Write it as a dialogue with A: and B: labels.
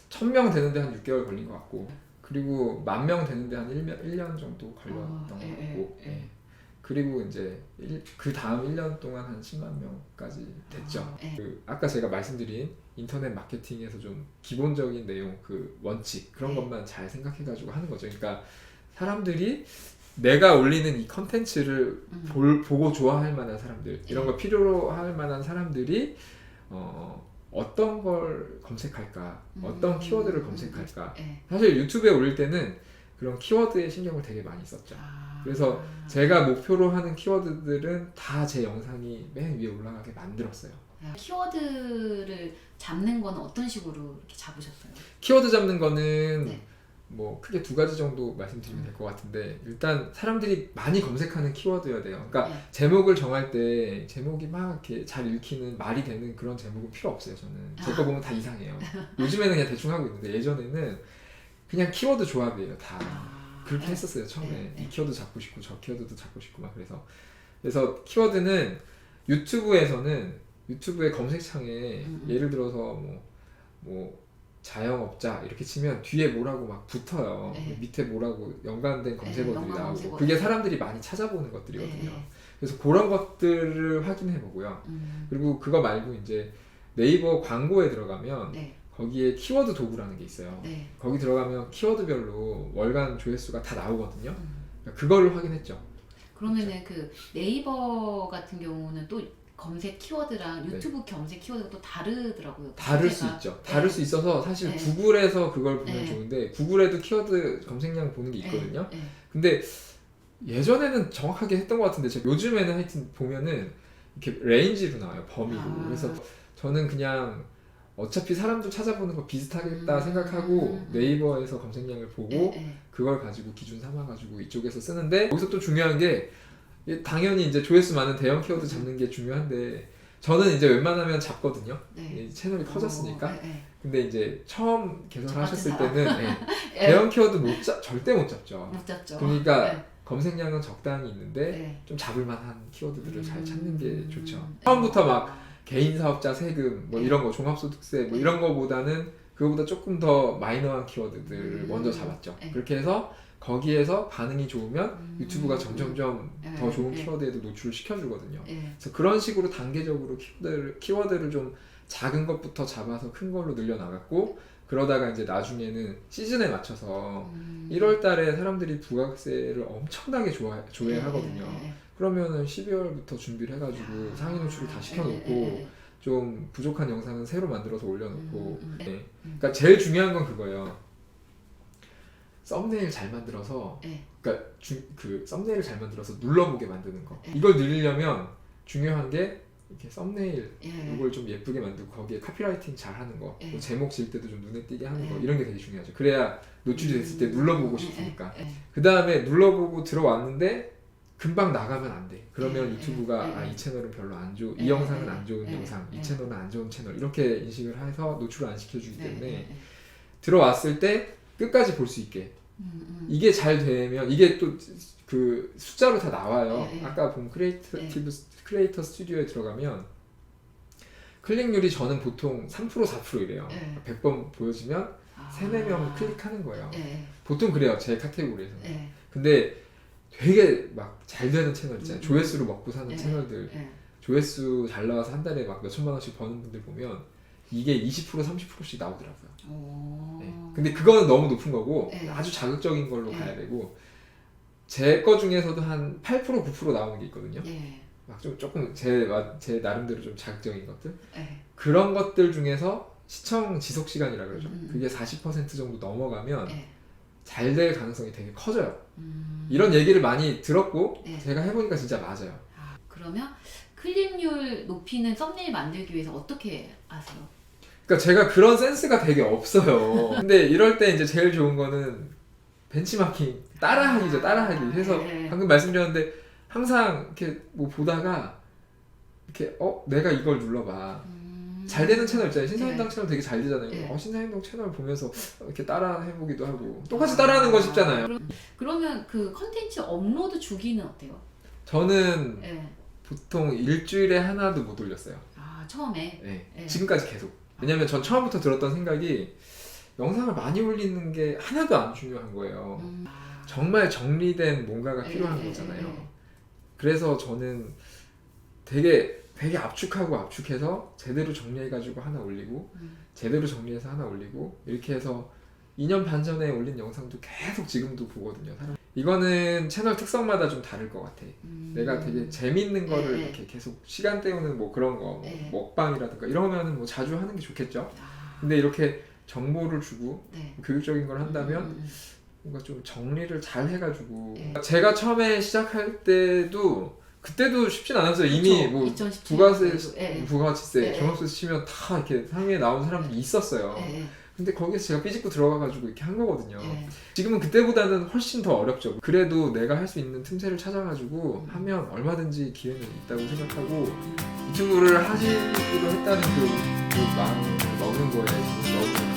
A: 1000명 되는데 한 6개월 걸린 것 같고, 그리고 10,000명 되는데 한 1년 정도 걸렸던 것 같고, 예. 그리고 이제 그 다음 1년 동안 한 10만 명까지 됐죠. 아까 제가 말씀드린 인터넷 마케팅에서 좀 기본적인 내용, 그 원칙 그런 것만 잘 생각해가지고 하는 거죠. 그러니까 사람들이 내가 올리는 이 컨텐츠를 보고 좋아할 만한 사람들, 이런 거 필요로 할 만한 사람들이 어떤 걸 검색할까, 어떤 키워드를 검색할까. 사실 유튜브에 올릴 때는 그런 키워드에 신경을 되게 많이 썼죠. 그래서 제가 목표로 하는 키워드들은 다 제 영상이 맨 위에 올라가게 만들었어요.
B: 키워드를 잡는 거는 어떤 식으로 이렇게 잡으셨어요?
A: 키워드 잡는 거는 뭐 크게 2가지 정도 말씀드리면 될 것 같은데, 일단 사람들이 많이 검색하는 키워드여야 돼요. 그러니까 제목을 정할 때 제목이 막 이렇게 잘 읽히는, 말이 되는 그런 제목은 필요 없어요. 저는 제 거 보면 다 이상해요. 요즘에는 그냥 대충 하고 있는데, 예전에는 그냥 키워드 조합이에요. 다 그렇게 했었어요. 처음에 이 키워드 잡고 싶고 저 키워드도 잡고 싶고 막. 그래서 키워드는 유튜브에서는 유튜브의 검색창에 예를 들어서 뭐 자영업자 이렇게 치면 뒤에 뭐라고 막 붙어요. 밑에 뭐라고 연관된 검색어들이 나오고, 그게 사람들이 많이 찾아보는 것들이거든요. 그래서 그런 것들을 확인해 보고요. 그리고 그거 말고 이제 네이버 광고에 들어가면 거기에 키워드 도구라는 게 있어요. 거기 들어가면 키워드별로 월간 조회수가 다 나오거든요. 그거를 확인했죠.
B: 그러면은 그 네이버 같은 경우는 또 검색 키워드랑 유튜브 검색 키워드가 또 다르더라고요.
A: 다를 수 있죠. 다를 수 있어서 사실 구글에서 그걸 보면 좋은데, 구글에도 키워드 검색량 보는 게 있거든요. 근데 예전에는 정확하게 했던 것 같은데, 요즘에는 하여튼 보면은 이렇게 레인지로 나와요. 범위로. 그래서 저는 그냥 어차피 사람들 찾아보는 거 비슷하겠다 생각하고 네이버에서 검색량을 보고 그걸 가지고 기준 삼아가지고 이쪽에서 쓰는데, 여기서 또 중요한 게, 당연히 이제 조회수 많은 대형 키워드 잡는 게 중요한데, 저는 이제 웬만하면 잡거든요. 채널이 커졌으니까. 근데 이제 처음 개설하셨을 때는 대형 키워드 절대 못 잡죠. 그러니까 검색량은 적당히 있는데 좀 잡을 만한 키워드들을 잘 찾는 게 좋죠. 처음부터 막 개인 사업자 세금 뭐 이런 거, 종합소득세 뭐 이런 거보다는 그거보다 조금 더 마이너한 키워드들을 먼저 잡았죠. 그렇게 해서 거기에서 반응이 좋으면 유튜브가 점점점 더 좋은 키워드에도 노출을 시켜주거든요. 그래서 그런 식으로 단계적으로 키워드를 좀 작은 것부터 잡아서 큰 걸로 늘려나갔고, 그러다가 이제 나중에는 시즌에 맞춰서 1월 달에 사람들이 부가세를 엄청나게 조회하거든요. 그러면은 12월부터 준비를 해가지고 상위 노출을 다 시켜놓고 좀 부족한 영상은 새로 만들어서 올려놓고. 그러니까 제일 중요한 건 그거예요. 썸네일 잘 만들어서, 그러니까 그 썸네일을 잘 만들어서 눌러보게 만드는 거. 이걸 늘리려면 중요한 게 이렇게 썸네일 이걸 좀 예쁘게 만들고, 거기에 카피라이팅 잘 하는 거, 뭐 제목 질 때도 좀 눈에 띄게 하는 거, 이런 게 되게 중요하죠. 그래야 노출이 됐을 때 눌러보고 싶으니까. 그 다음에 눌러보고 들어왔는데 금방 나가면 안 돼. 그러면 유튜브가 이 채널은 별로 안 좋은, 이 영상은 안 좋은 영상, 이 채널은 안 좋은 채널, 이렇게 인식을 해서 노출을 안 시켜주기 때문에 들어왔을 때 끝까지 볼 수 있게. 이게 잘 되면 이게 또 그 숫자로 다 나와요. 아까 본 크리에이터 스튜디오에 들어가면 클릭률이 저는 보통 3% 4%이래요. 100번 보여지면 3, 4명 클릭하는 거예요. 보통 그래요, 제 카테고리에서는. 근데 되게 막 잘 되는 채널 있잖아요. 조회수로 먹고 사는 채널들, 조회수 잘 나와서 한 달에 막 몇천만 원씩 버는 분들 보면 이게 20% 30%씩 나오더라고요. 근데 그거는 너무 높은 거고, 아주 자극적인 걸로 가야 되고, 제 거 중에서도 한 8% 9% 나오는 게 있거든요. 막 좀 조금 제 나름대로 좀 자극적인 것들. 그런 것들 중에서 시청 지속 시간이라 그러죠. 그게 40% 정도 넘어가면 잘 될 가능성이 되게 커져요. 이런 얘기를 많이 들었고 제가 해보니까 진짜 맞아요.
B: 그러면 클릭률 높이는 썸네일 만들기 위해서 어떻게 하세요?
A: 그러니까 제가 그런 센스가 되게 없어요. 근데 이럴 때 이제 제일 좋은 거는 벤치마킹, 따라하기죠. 따라하기. 해서 방금 말씀드렸는데, 항상 이렇게 뭐 보다가 이렇게 내가 이걸 눌러봐. 잘 되는 채널 있잖아요. 신사임당 채널 되게 잘 되잖아요. 신사임당 채널 보면서 이렇게 따라 해보기도 하고, 똑같이 따라하는 거 쉽잖아요.
B: 그러면 그 컨텐츠 업로드 주기는 어때요?
A: 저는 보통 일주일에 하나도 못 올렸어요.
B: 처음에?
A: 지금까지 계속. 왜냐면 전 처음부터 들었던 생각이 영상을 많이 올리는 게 하나도 안 중요한 거예요. 정말 정리된 뭔가가 필요한 거잖아요. 그래서 저는 되게 압축하고 압축해서 제대로 정리해가지고 하나 올리고 제대로 정리해서 하나 올리고 이렇게 해서 2년 반 전에 올린 영상도 계속 지금도 보거든요. 이거는 채널 특성마다 좀 다를 것 같아. 내가 되게 재밌는 거를 이렇게 계속 시간 때우는 뭐 그런 거, 뭐 먹방이라든가 이러면은 뭐 자주 하는 게 좋겠죠. 근데 이렇게 정보를 주고 교육적인 걸 한다면 뭔가 좀 정리를 잘 해가지고 제가 처음에 시작할 때도 그때도 쉽진 않았어요. 이미 뭐 부가세세, 종합세세 치면 다 이렇게 상위에 나온 사람들이 있었어요. 근데 거기서 제가 삐집고 들어가가지고 이렇게 한 거거든요. 지금은 그때보다는 훨씬 더 어렵죠. 그래도 내가 할 수 있는 틈새를 찾아가지고 하면 얼마든지 기회는 있다고 생각하고 유튜브를 하시기로 했다는 그 마음을 먹는 거에 너무